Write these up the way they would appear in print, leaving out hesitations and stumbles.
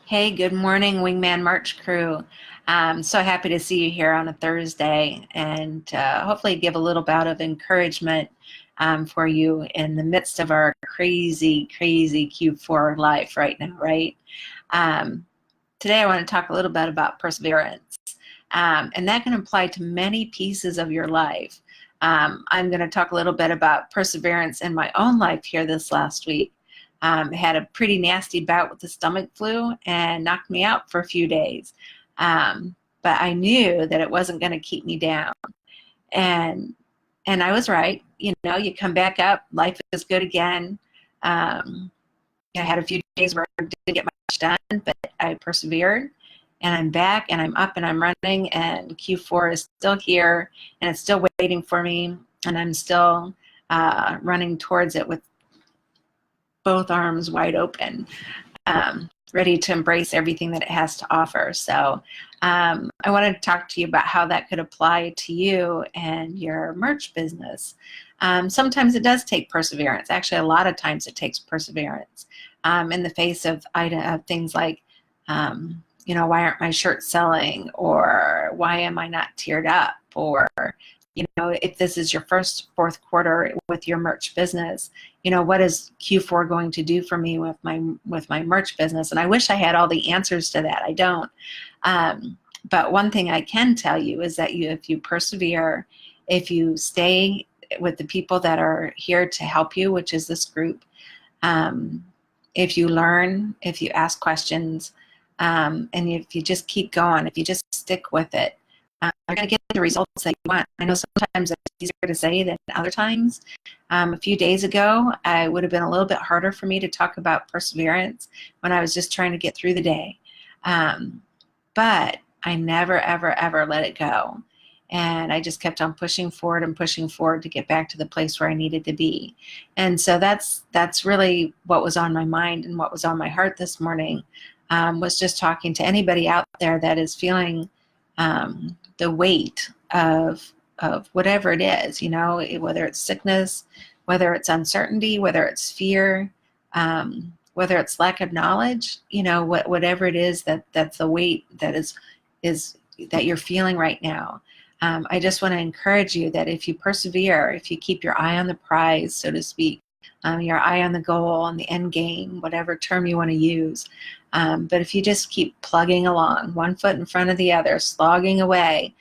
Hey, good morning, Wingman March crew. I'm so happy to see you here on a Thursday and hopefully give a little bout of encouragement for you in the midst of our crazy, crazy Q4 life right now, right? Um, Today, I want to talk a little bit about perseverance, and that can apply to many pieces of your life. I'm going to talk a little bit about perseverance in my own life here this last week. Had a pretty nasty bout with the stomach flu and knocked me out for a few days. But I knew that it wasn't going to keep me down. And and I was right. You come back up, life is good again. Um, I had a few days where I didn't get much done, but I persevered and I'm back and I'm up and I'm running, and Q4 is still here and it's still waiting for me, and I'm still running towards it with both arms wide open, ready to embrace everything that it has to offer. So I wanted to talk to you about how that could apply to you and your merch business. Sometimes it does take perseverance. Actually, a lot of times it takes perseverance in the face of things like, why aren't my shirts selling? Or why am I not tiered up? Or, if this is your fourth quarter with your merch business, what is Q4 going to do for me with my merch business? And I wish I had all the answers to that. I don't. But one thing I can tell you is that if you persevere, if you stay with the people that are here to help you, which is this group, if you learn, if you ask questions, and if you just keep going, if you just stick with it, you're going to get the results that you want. I know sometimes it's easier to say than other times. A few days ago, it would have been a little bit harder for me to talk about perseverance when I was just trying to get through the day. But I never, ever, ever let it go. And I just kept on pushing forward and pushing forward to get back to the place where I needed to be. And so that's really what was on my mind and what was on my heart this morning, was just talking to anybody out there that is feeling the weight of whatever it is, whether it's sickness, whether it's uncertainty, whether it's fear, whether it's lack of knowledge, whatever it is that's the weight that is that you're feeling right now. I just want to encourage you that if you persevere, if you keep your eye on the prize, so to speak, your eye on the goal, on the end game, whatever term you want to use. But if you just keep plugging along, one foot in front of the other, slogging away,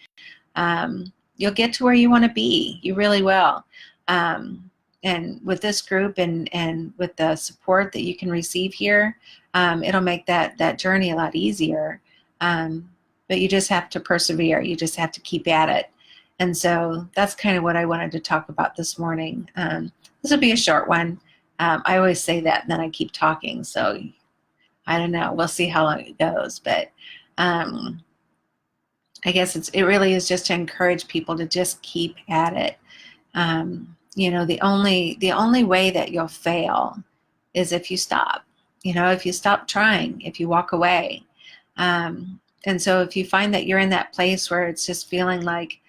you'll get to where you want to be. You really will. And with this group and with the support that you can receive here, it'll make that journey a lot easier. But you just have to persevere. You just have to keep at it. And so that's kind of what I wanted to talk about this morning. This will be a short one. I always say that and then I keep talking. So I don't know. We'll see how long it goes. But I guess it really is just to encourage people to just keep at it. The only way that you'll fail is if you stop. If you stop trying, if you walk away. And so if you find that you're in that place where it's just feeling like,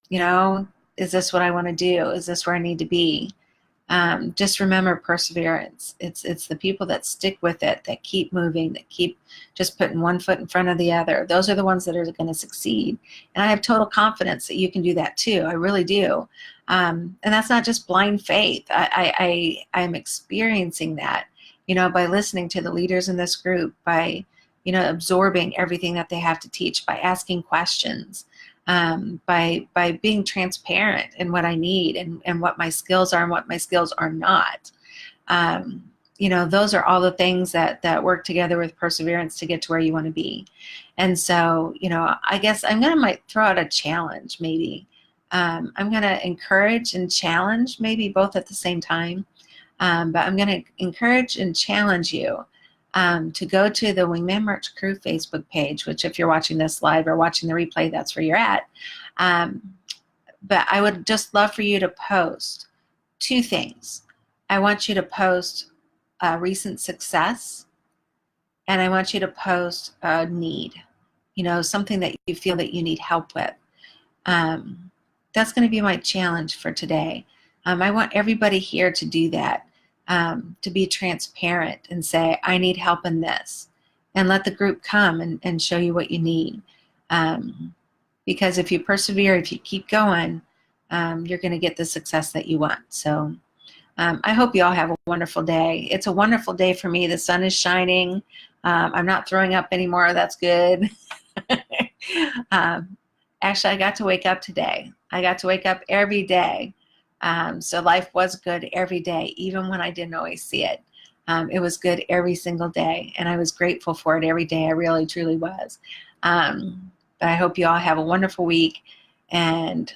is this what I want to do? Is this where I need to be? Just remember perseverance. It's the people that stick with it, that keep moving, that keep just putting one foot in front of the other. Those are the ones that are going to succeed. And I have total confidence that you can do that too. I really do. And that's not just blind faith. I'm experiencing that, by listening to the leaders in this group, by, absorbing everything that they have to teach, by asking questions. By being transparent in what I need and what my skills are and what my skills are not. Those are all the things that work together with perseverance to get to where you want to be. And so, I guess I'm going to might throw out a challenge maybe. I'm going to encourage and challenge maybe both at the same time. But I'm going to encourage and challenge you to go to the Wingman Merch Crew Facebook page, which if you're watching this live or watching the replay, that's where you're at. But I would just love for you to post two things. I want you to post recent success, and I want you to post a need, something that you feel that you need help with. That's going to be my challenge for today. I want everybody here to do that. To be transparent and say, I need help in this. and let the group come and show you what you need. Because if you persevere, if you keep going, you're going to get the success that you want. So I hope you all have a wonderful day. It's a wonderful day for me. The sun is shining. I'm not throwing up anymore. That's good. Actually, I got to wake up today. I got to wake up every day. So life was good every day, even when I didn't always see it. It was good every single day, and I was grateful for it every day. I really, truly was. But I hope you all have a wonderful week. And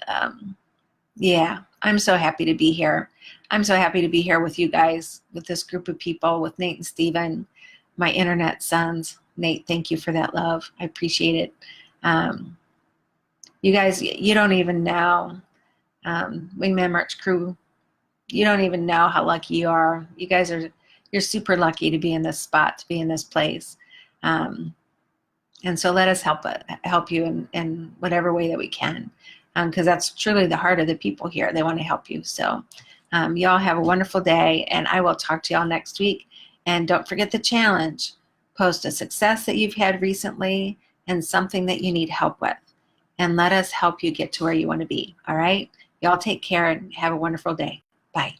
yeah, I'm so happy to be here. I'm so happy to be here with you guys, with this group of people, with Nate and Steven, my internet sons. Nate, thank you for that love. I appreciate it. You guys, you don't even know, Wingman March Crew, you don't even know how lucky you are. You guys you're super lucky to be in this spot, to be in this place. And so let us help you in whatever way that we can, because that's truly the heart of the people here. They want to help you. So y'all have a wonderful day, and I will talk to y'all next week. And don't forget the challenge. Post a success that you've had recently and something that you need help with. And let us help you get to where you want to be. All right? Y'all take care and have a wonderful day. Bye.